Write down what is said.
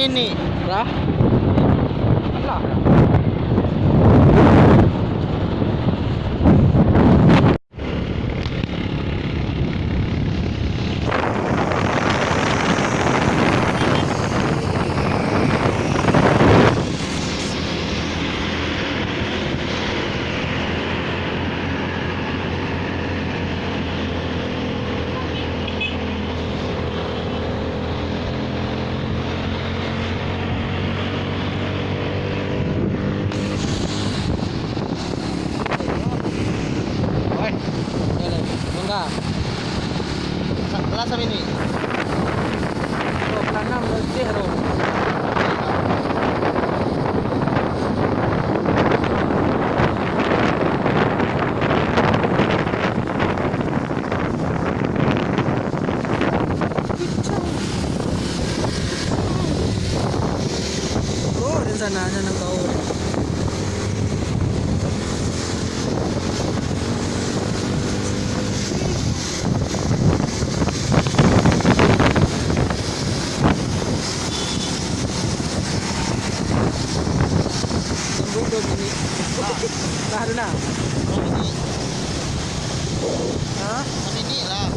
mini. Ra? Ala. Okay. Bangga. Wala sa mini. So, planam zero. Oh, din sana na ng kaul. Bundok ini. Nah, na. Sa mini. Ha? Sa mini lah.